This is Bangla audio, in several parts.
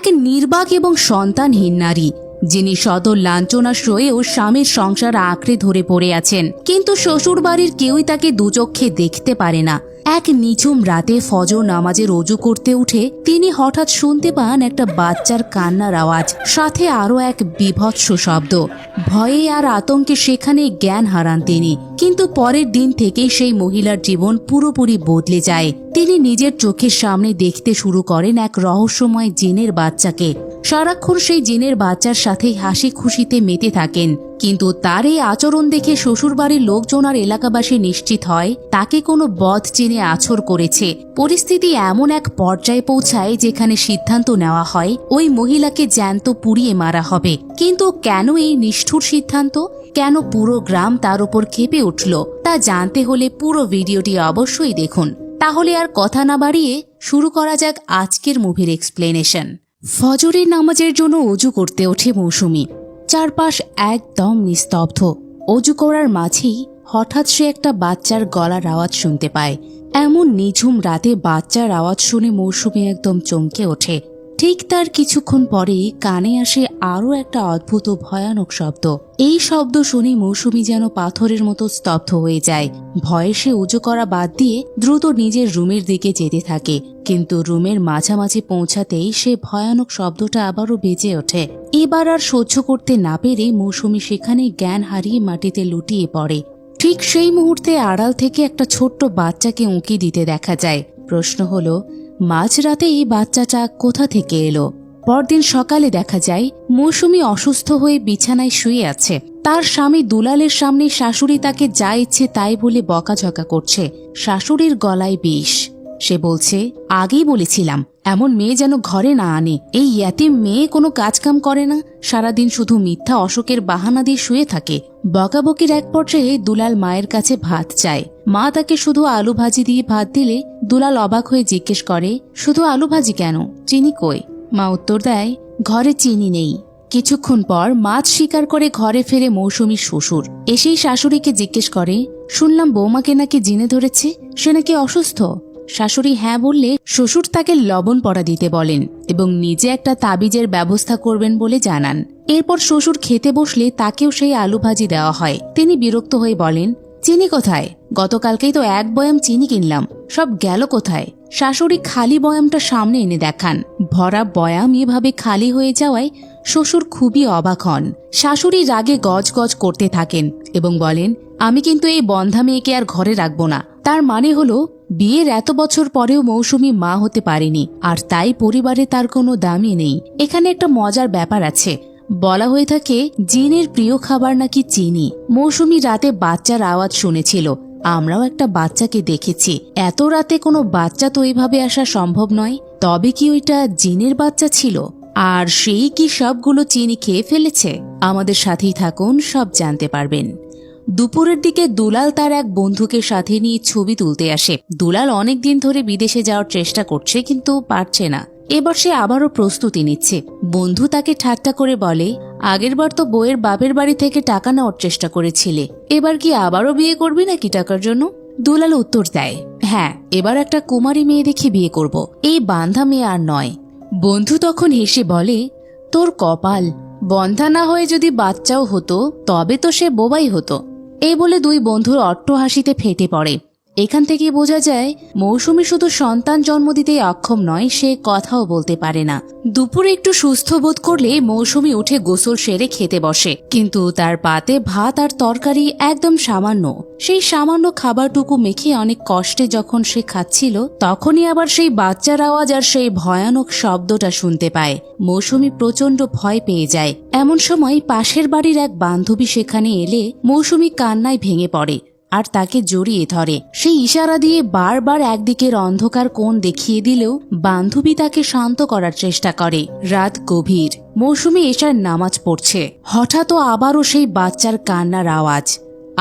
এক নির্বাক এবং সন্তানহীন নারী, যিনি শত লাঞ্ছনা সয়েও স্বামীর সংসার আঁকড়ে ধরে পড়ে আছেন, কিন্তু শ্বশুর বাড়ির কেউই তাকে দুচক্ষে দেখতে পারে না। এক নিঝুম রাতে ফজর নামাজের অজু করতে উঠে তিনি হঠাৎ শুনতে পান একটা বাচ্চার কান্নার আওয়াজ, সাথে আরো এক বীভৎস শব্দ। ভয়ে আর আতঙ্কে সেখানে জ্ঞান হারান তিনি। কিন্তু পরের দিন থেকেই সেই মহিলার জীবন পুরোপুরি বদলে যায়। তিনি নিজের চোখের সামনে দেখতে শুরু করেন এক রহস্যময় জিনের বাচ্চাকে। সারাক্ষণ সেই জিনের বাচ্চার সাথে হাসি খুশিতে মেতে থাকেন, কিন্তু তার এই আচরণ দেখে শ্বশুরবাড়ির লোকজন আর এলাকাবাসী নিশ্চিত হয় তাকে কোনো বদ জিনে আছর করেছে। পরিস্থিতি এমন এক পর্যায়ে পৌঁছায় যেখানে সিদ্ধান্ত নেওয়া হয় ওই মহিলাকে জ্যান্ত পুড়িয়ে মারা হবে। কিন্তু কেন এই নিষ্ঠুর সিদ্ধান্ত? কেন পুরো গ্রাম তার উপর ক্ষেপে উঠল? তা জানতে হলে পুরো ভিডিওটি অবশ্যই দেখুন। তাহলে আর কথা না বাড়িয়ে শুরু করা যাক আজকের মুভির এক্সপ্লেনেশন। ফজরের নামাজের জন্য অজু করতে ওঠে মৌসুমী। চারপাশ একদম নিস্তব্ধ। অজু করার মাঝেই হঠাৎ সে একটা বাচ্চার গলার আওয়াজ শুনতে পায়। এমন নিঝুম রাতে বাচ্চার আওয়াজ শুনে মৌসুমী একদম চমকে ওঠে। ঠিক তার কিছুক্ষণ পরেই কানে আসে আরও একটা অদ্ভুত ভয়ানক শব্দ। এই শব্দ শুনে মৌসুমী যেন পাথরের মতো স্তব্ধ হয়ে যায়। ভয়ে সে উজু করা বাদ দিয়ে দ্রুত নিজের রুমের দিকে যেতে থাকে, কিন্তু রুমের মাঝামাঝি পৌঁছাতেই সে ভয়ানক শব্দটা আবারও বেজে ওঠে। এবার আর সহ্য করতে না পেরে মৌসুমী সেখানে জ্ঞান হারিয়ে মাটিতে লুটিয়ে পড়ে। ঠিক সেই মুহূর্তে আড়াল থেকে একটা ছোট্ট বাচ্চাকে উঁকি দিতে দেখা যায়। প্রশ্ন হলো, মাঝরাতে এই বাচ্চাটা কোথা থেকে এলো? পরদিন সকালে দেখা যায় মৌসুমী অসুস্থ হয়ে বিছানায় শুয়ে আছে। তার স্বামী দুলালের সামনে শাশুড়ি তাকে যা ইচ্ছে তাই বলে বকাঝকা করছে। শাশুড়ির গলায় বিষ। সে বলছে, আগেই বলেছিলাম এমন মেয়ে যেন ঘরে না আনে। এই ইয়াতিম মেয়ে কোনো কাজকাম করে না, সারাদিন শুধু মিথ্যা অসুখের বাহানা দিয়ে শুয়ে থাকে। বকাবকির এক পর্যায়ে দুলাল মায়ের কাছে ভাত চায়। মা তাকে শুধু আলু ভাজি দিয়ে ভাত দিলে দুলাল অবাক হয়ে জিজ্ঞেস করে, শুধু আলু ভাজি কেন? চিনি কই? মা উত্তর দেয়, ঘরে চিনি নেই। কিছুক্ষণ পর মাছ শিকার করে ঘরে ফেরে মৌসুমীর শ্বশুর। এসেই শাশুড়িকে জিজ্ঞেস করে, শুনলাম বৌমাকে নাকি জিনে ধরেছে, সে নাকি অসুস্থ। শাশুড়ি হ্যাঁ বললে শ্বশুর তাকে লবণ পড়া দিতে বলেন এবং নিজে একটা তাবিজের ব্যবস্থা করবেন বলে জানান। এরপর শ্বশুর খেতে বসলে তাকেও সেই আলু ভাজি দেওয়া হয়। তিনি বিরক্ত হয়ে বলেন, চিনি কোথায়? গতকালকেই তো এক বয়াম চিনি কিনলাম, সব গেল কোথায়? শাশুড়ি খালি বয়ামটা সামনে এনে দেখান। ভরা বয়াম এভাবে খালি হয়ে যাওয়ায় শ্বশুর খুবই অবাক হন। শাশুড়ি রাগে গজ গজ করতে থাকেন এবং বলেন, আমি কিন্তু এই বন্ধা মেয়েকে আর ঘরে রাখবো না। তার মানে হলো বিয়ের এত বছর পরেও মৌসুমী মা হতে পারেনি, আর তাই পরিবারে তার কোনো দামই নেই। এখানে একটা মজার ব্যাপার আছে। বলা হয়ে থাকে জিনের প্রিয় খাবার নাকি চিনি। মৌসুমী রাতে বাচ্চার আওয়াজ শুনেছিল। আমরাও একটা বাচ্চাকে দেখেছি। এত রাতে কোনো বাচ্চা তো এইভাবে আসা সম্ভব নয়। তবে কি ওইটা জিনের বাচ্চা ছিল? আর সেই কি সবগুলো চিনি খেয়ে ফেলেছে? আমাদের সাথেই থাকুন, সব জানতে পারবেন। দুপুরের দিকে দুলাল তার এক বন্ধুকে সাথে নিয়ে ছবি তুলতে আসে। দুলাল অনেকদিন ধরে বিদেশে যাওয়ার চেষ্টা করছে, কিন্তু পারছে না। এবার সে আবারও প্রস্তুতি নিচ্ছে। বন্ধু তাকে ঠাট্টা করে বলে, আগেরবার তো বউয়ের বাপের বাড়ি থেকে টাকা নেওয়ার চেষ্টা করেছিলে, এবার কি আবারও বিয়ে করবি নাকি টাকার জন্য? দুলাল উত্তর দেয়, হ্যাঁ, এবার একটা কুমারী মেয়ে দেখে বিয়ে করব, এই বান্ধা মেয়ে আর নয়। বন্ধু তখন হেসে বলে, তোর কপাল, বন্ধা না হয়ে যদি বাচ্চাও হতো তবে তো সে বোবাই হতো। এই বলে দুই বন্ধুর অট্টহাসিতে ফেটে পড়ে। এখান থেকে বোঝা যায় মৌসুমী শুধু সন্তান জন্ম দিতেই অক্ষম নয়, সে কথাও বলতে পারে না। দুপুরে একটু সুস্থ বোধ করলে মৌসুমী উঠে গোসল সেরে খেতে বসে, কিন্তু তার পাতে ভাত আর তরকারি একদম সামান্য। সেই সামান্য খাবারটুকু মেখে অনেক কষ্টে যখন সে খাচ্ছিল, তখনই আবার সেই বাচ্চার আওয়াজ আর সেই ভয়ানক শব্দটা শুনতে পায়। মৌসুমী প্রচন্ড ভয় পেয়ে যায়। এমন সময় পাশের বাড়ির এক বান্ধবী সেখানে এলে মৌসুমী কান্নায় ভেঙে পড়ে আর তাকে জড়িয়ে ধরে। সেই ইশারা দিয়ে বারবার একদিকের অন্ধকার কোণ দেখিয়ে দিলেও বান্ধবী তাকে শান্ত করার চেষ্টা করে। রাত গভীর, মৌসুমী এশার নামাজ পড়ছে। হঠাৎ আবারও সেই বাচ্চার কান্নার আওয়াজ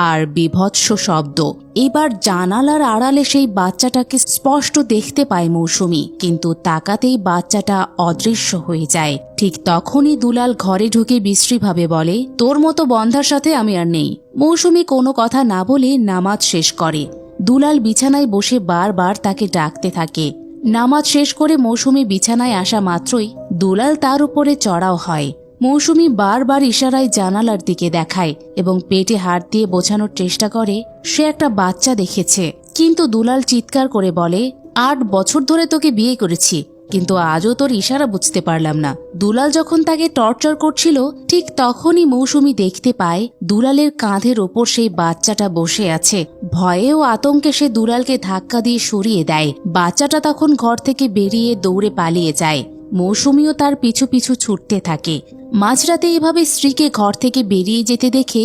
আর বিভৎস শব্দ। এবার জানালার আড়ালে সেই বাচ্চাটাকে স্পষ্ট দেখতে পায় মৌসুমী, কিন্তু তাকাতেই বাচ্চাটা অদৃশ্য হয়ে যায়। ঠিক তখনই দুলাল ঘরে ঢুকে বিশ্রীভাবে বলে, তোর মতো বন্ধার সাথে আমি আর নেই। মৌসুমী কোনো কথা না বলে নামাজ শেষ করে। দুলাল বিছানায় বসে বারবার তাকে ডাকতে থাকে, নামাজ শেষ করে মৌসুমী বিছানায় আসা মাত্রই দুলাল তার উপরে চড়াও হয়। মৌসুমী বারবার ইশারায় জানালার দিকে দেখায় এবং পেটে হাত দিয়ে বোঝানোর চেষ্টা করে সে একটা বাচ্চা দেখেছে। কিন্তু দুলাল চিৎকার করে বলে, 8 বছর ধরে তোকে বিয়ে করেছি, কিন্তু আজও তোর ইশারা বুঝতে পারলাম না। দুলাল যখন তাকে টর্চার করছিল ঠিক তখনই মৌসুমী দেখতে পায় দুলালের কাঁধের ওপর সেই বাচ্চাটা বসে আছে। ভয়ে ও আতঙ্কে সে দুলালকে ধাক্কা দিয়ে সরিয়ে দেয়। বাচ্চাটা তখন ঘর থেকে বেরিয়ে দৌড়ে পালিয়ে যায়। মৌসুমীও তার পিছু পিছু ছুটতে থাকে। মাঝরাতে এভাবে স্ত্রীকে ঘর থেকে বেরিয়ে যেতে দেখে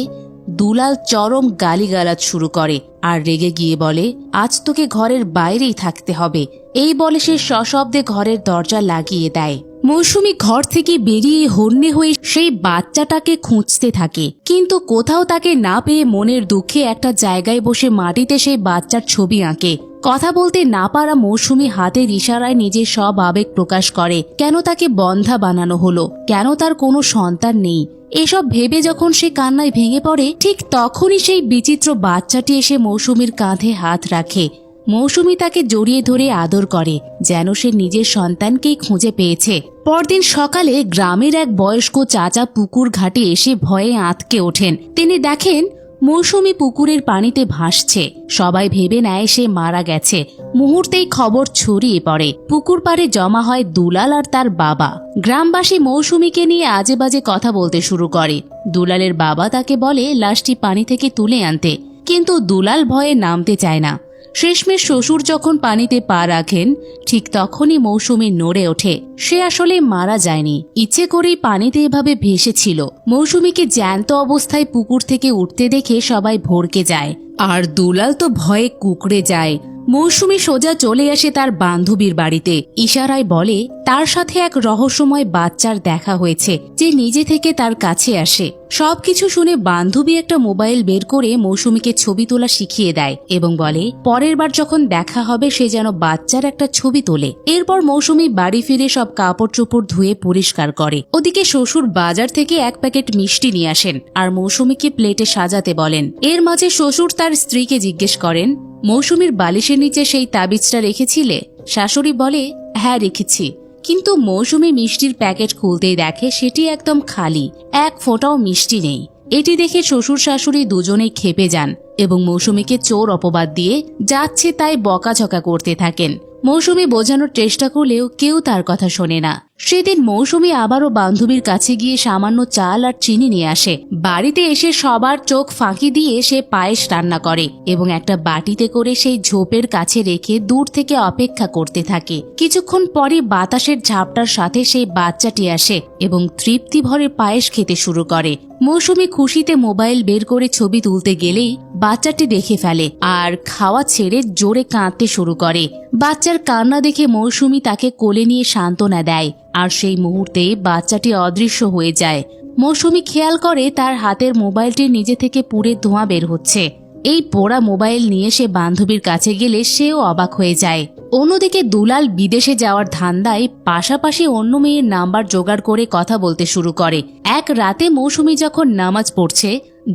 দুলাল চরম গালিগালাজ শুরু করে আর রেগে গিয়ে বলে, আজ তোকে ঘরের বাইরেই থাকতে হবে। এই বলে সে সশব্দে ঘরের দরজা লাগিয়ে দেয়। মৌসুমী ঘর থেকে বেরিয়ে হন্যে হয়ে সেই বাচ্চাটাকে খুঁজতে থাকে, কিন্তু কোথাও তাকে না পেয়ে মনের দুঃখে একটা জায়গায় বসে মাটিতে সেই বাচ্চার ছবি আঁকে। কথা বলতে না পারা মৌসুমী হাতের ইশারায় নিজের সব আবেগ প্রকাশ করে। কেন তাকে বন্ধা বানানো হলো, কেন তার কোনো সন্তান নেই, এসব ভেবে যখন সে কান্নায় ভেঙে পড়ে ঠিক তখনই সেই বিচিত্র বাচ্চাটি এসে মৌসুমীর কাঁধে হাত রাখে। মৌসুমী তাকে জড়িয়ে ধরে আদর করে যেন সে নিজের সন্তানকেই খুঁজে পেয়েছে। পরদিন সকালে গ্রামের এক বয়স্ক চাচা পুকুর ঘাটে এসে ভয়ে আঁতকে ওঠেন। তিনি দেখেন মৌসুমী পুকুরের পানিতে ভাসছে। সবাই ভেবে নেয় সে মারা গেছে। মুহূর্তেই খবর ছড়িয়ে পড়ে। পুকুর পাড়ে জমা হয় দুলাল আর তার বাবা। গ্রামবাসী মৌসুমীকে নিয়ে আজে বাজে কথা বলতে শুরু করে। দুলালের বাবা তাকে বলে লাশটি পানি থেকে তুলে আনতে, কিন্তু দুলাল ভয়ে নামতে চায় না। শেষমেশ শ্বশুর যখন পানিতে পা রাখেন ঠিক তখনই মৌসুমী নড়ে ওঠে। সে আসলে মারা যায়নি, ইচ্ছে করেই পানিতে এভাবে ভেসেছিল। মৌসুমীকে জ্যান্ত অবস্থায় পুকুর থেকে উঠতে দেখে সবাই ভড়কে যায় আর দুলাল তো ভয়ে কুঁকড়ে যায়। মৌসুমী সোজা চলে আসে তার বান্ধবীর বাড়িতে। ইশারায় বলে তার সাথে এক রহস্যময় বাচ্চার দেখা হয়েছে যে নিজে থেকে তার কাছে আসে। সবকিছু শুনে বান্ধবী একটা মোবাইল বের করে মৌসুমীকে ছবি তোলা শিখিয়ে দেয় এবং বলে পরের বার যখন দেখা হবে সে যেন বাচ্চার একটা ছবি তোলে। এরপর মৌসুমী বাড়ি ফিরে সব কাপড় চোপড় ধুয়ে পরিষ্কার করে। ওদিকে শ্বশুর বাজার থেকে 1 প্যাকেট মিষ্টি নিয়ে আসেন আর মৌসুমীকে প্লেটে সাজাতে বলেন। এর মাঝে শ্বশুর তার স্ত্রীকে জিজ্ঞেস করেন, মৌসুমীর বালিশের নিচে সেই তাবিজটা রেখেছিলে? শাশুড়ি বলে, হ্যাঁ রেখেছি। কিন্তু মৌসুমী মিষ্টির প্যাকেট খুলতেই দেখে সেটি একদম খালি, এক ফোঁটাও মিষ্টি নেই। এটি দেখে শ্বশুর শাশুড়ি দুজনেই ক্ষেপে যান এবং মৌসুমীকে চোর অপবাদ দিয়ে যাচ্ছে তাই বকাঝকা করতে থাকেন। মৌসুমী বোঝানোর চেষ্টা করলেও কেউ তার কথা শোনে না। সেদিন মৌসুমী আবারও বান্ধবীর কাছে গিয়ে সামান্য চাল আর চিনি নিয়ে আসে। বাড়িতে এসে সবার চোখ ফাঁকি দিয়ে সে পায়েস রান্না করে এবং একটা বাটিতে করে সেই ঝোপের কাছে রেখে দূর থেকে অপেক্ষা করতে থাকে। কিছুক্ষণ পরে বাতাসের ঝাপটার সাথে সেই বাচ্চাটি আসে এবং তৃপ্তি ভরে পায়েস খেতে শুরু করে। মৌসুমী খুশিতে মোবাইল বের করে ছবি তুলতে গেলেই বাচ্চাটি দেখে ফেলে আর খাওয়া ছেড়ে জোরে কাঁদতে শুরু করে। বাচ্চার কান্না দেখে মৌসুমী তাকে কোলে নিয়ে সান্ত্বনা দেয় আর সেই মুহূর্তে বাচ্চাটি অদৃশ্য হয়ে যায়। মৌসুমী খেয়াল করে তার হাতের মোবাইলটি নিজে থেকে পুড়ে ধোঁয়া বের হচ্ছে। এই পোড়া মোবাইল নিয়ে সে বান্ধবীর কাছে গেলে সেও অবাক হয়ে যায়। অন্যদিকে দুলাল বিদেশে যাওয়ার ধান্দায় পাশাপাশি অন্য মেয়ের নাম্বার জোগাড় করে কথা বলতে শুরু করে। এক রাতে মৌসুমী যখন নামাজ পড়ছে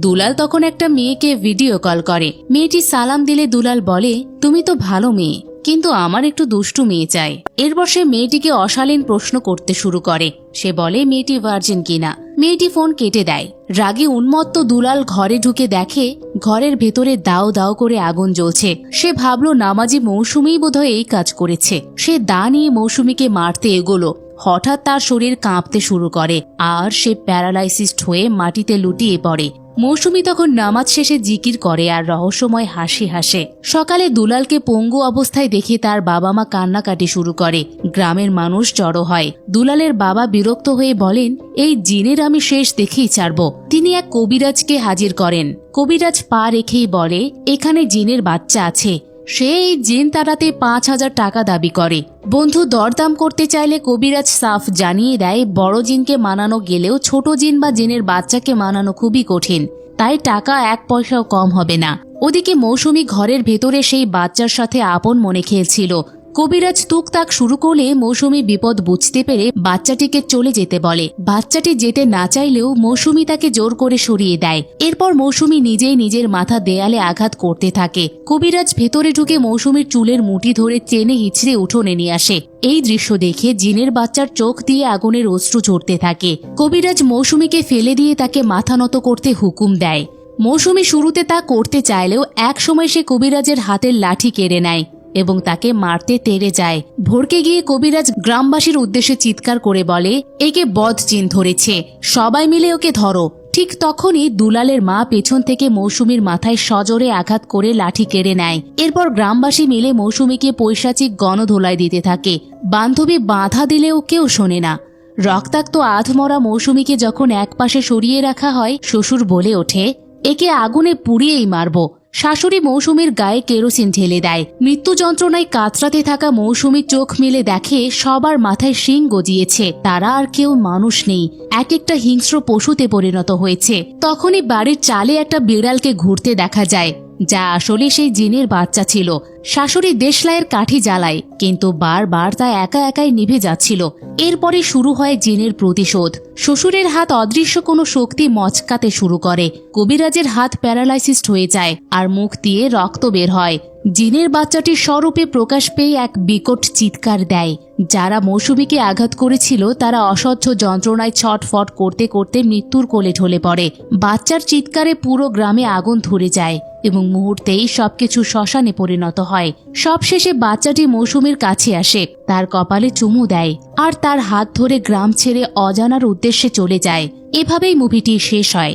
দুলাল তখন একটা মেয়েকে ভিডিও কল করে। মেয়েটি সালাম দিলে দুলাল বলে, তুমি তো ভালো মেয়ে, কিন্তু আমার একটু দুষ্টু মেয়ে চাই। এরপর সে মেয়েটিকে অশালীন প্রশ্ন করতে শুরু করে। সে বলে মেয়েটি ভার্জিন কিনা। মেয়েটি ফোন কেটে দেয়। রাগে উন্মত্ত দুলাল ঘরে ঢুকে দেখে ঘরের ভেতরে দাও দাও করে আগুন জ্বলছে। সে ভাবল নামাজি মৌসুমীই বোধহয় এই কাজ করেছে। সে দা নিয়ে মৌসুমীকে মারতে এগোলো। হঠাৎ তার শরীর কাঁপতে শুরু করে আর সে প্যারালাইসিসড হয়ে মাটিতে লুটিয়ে পড়ে। মৌসুমী তখন নামাজ শেষে জিকির করে আর রহস্যময় হাসি হাসে। সকালে দুলালকে পঙ্গু অবস্থায় দেখে তার বাবা মা কান্নাকাটি শুরু করে। গ্রামের মানুষ জড়ো হয়। দুলালের বাবা বিরক্ত হয়ে বলেন, এই জিনের আমি শেষ দেখেই ছাড়ব। তিনি এক কবিরাজকে হাজির করেন। কবিরাজ পা রেখেই বলে, এখানে জিনের বাচ্চা আছে। সে এই জিন তাড়াতে 5,000 টাকা দাবি করে। বন্ধু দরদাম করতে চাইলে কবিরাজ সাফ জানিয়ে দেয় বড় জিনকে মানানো গেলেও ছোট জিন বা জিনের বাচ্চাকে মানানো খুবই কঠিন, তাই টাকা 1 পয়সাও কম হবে না। ওদিকে মৌসুমী ঘরের ভেতরে সেই বাচ্চার সাথে আপন মনে খেলছিল। কবিরাজ তুকতাক শুরু করলে মৌসুমী বিপদ বুঝতে পেরে বাচ্চাটিকে চলে যেতে বলে। বাচ্চাটি যেতে না চাইলেও মৌসুমী তাকে জোর করে সরিয়ে দেয়। এরপর মৌসুমী নিজেই নিজের মাথা দেয়ালে আঘাত করতে থাকে। কবিরাজ ভেতরে ঢুকে মৌসুমীর চুলের মুঠি ধরে টেনে হিচড়ে উঠোনে নিয়ে আসে। এই দৃশ্য দেখে জিনের বাচ্চার চোখ দিয়ে আগুনের অশ্রু ঝরতে থাকে। কবিরাজ মৌসুমীকে ফেলে দিয়ে তাকে মাথা নত করতে হুকুম দেয়। মৌসুমী শুরুতে তা করতে চাইলেও একসময় সে কবিরাজের হাতের লাঠি কেড়ে নেয় এবং তাকে মারতে তেড়ে যায়। ভড়কে গিয়ে কবিরাজ গ্রামবাসীর উদ্দেশ্যে চিৎকার করে বলে, একে বদ জিন ধরেছে, সবাই মিলে ওকে ধরো। ঠিক তখনই দুলালের মা পেছন থেকে মৌসুমীর মাথায় সজোরে আঘাত করে লাঠি কেড়ে নেয়। এরপর গ্রামবাসী মিলে মৌসুমীকে পৈশাচিক গণধোলাই দিতে থাকে। বান্ধবী বাধা দিলেও কেউ শোনে না। রক্তাক্ত আধমরা মৌসুমীকে যখন একপাশে সরিয়ে রাখা হয়, শ্বশুর বলে ওঠে, একে আগুনে পুড়িয়েই মারব। শাশুড়ি মৌসুমীর গায়ে কেরোসিন ঢেলে দেয়। মৃত্যু যন্ত্রণায় কাতরাতে থাকা মৌসুমী চোখ মেলে দেখে সবার মাথায় শিং গজিয়েছে। তারা আর কেউ মানুষ নেই, এক একটা হিংস্র পশুতে পরিণত হয়েছে। তখনই বাড়ির চালে একটা বিড়ালকে ঘুরতে দেখা যায়, যা আসলে সেই জিনের বাচ্চা ছিল। শাশুড়ি দেশলাইয়ের কাঠি জ্বালায়, কিন্তু বারবার তা একা একাই নিভে যাচ্ছিল। এরপরে শুরু হয় জিনের প্রতিশোধ। শ্বশুরের হাত অদৃশ্য কোনো শক্তি মচকাতে শুরু করে। কবিরাজের হাত প্যারালাইসিসড হয়ে যায় আর মুখ দিয়ে রক্ত বের হয়। জিনের বাচ্চাটির স্বরূপে প্রকাশ পেয়ে এক বিকট চিৎকার দেয়। যারা মৌসুমীকে আঘাত করেছিল তারা অসহ্য যন্ত্রণায় ছটফট করতে করতে মৃত্যুর কোলে ঢলে পড়ে। বাচ্চার চিৎকারে পুরো গ্রামে আগুন ধরে যায় এবং মুহূর্তেই সবকিছু শ্মশানে পরিণত হয়। সবশেষে বাচ্চাটি মৌসুমীর কাছে আসে, তার কপালে চুমু দেয় আর তার হাত ধরে গ্রাম ছেড়ে অজানার উদ্দেশ্যে চলে যায়। এভাবেই মুভিটি শেষ হয়।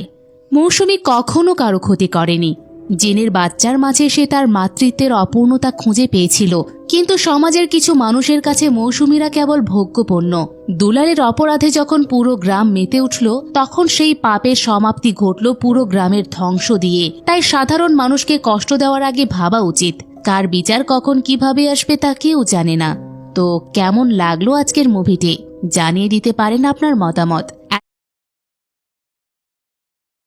মৌসুমী কখনো কারো ক্ষতি করেনি। জিনের বাচ্চার মাঝে সে তার মাতৃত্বের অপূর্ণতা খুঁজে পেয়েছিল, কিন্তু সমাজের কিছু মানুষের কাছে মৌসুমীরা কেবল ভোগ্যপণ্য। দুলালের অপরাধে যখন পুরো গ্রাম মেতে উঠল, তখন সেই পাপের সমাপ্তি ঘটল পুরো গ্রামের ধ্বংস দিয়ে। তাই সাধারণ মানুষকে কষ্ট দেওয়ার আগে ভাবা উচিত, কার বিচার কখন কিভাবে আসবে তা কেউ জানে না। তো কেমন লাগলো আজকের মুভিটি জানিয়ে দিতে পারেন আপনার মতামত।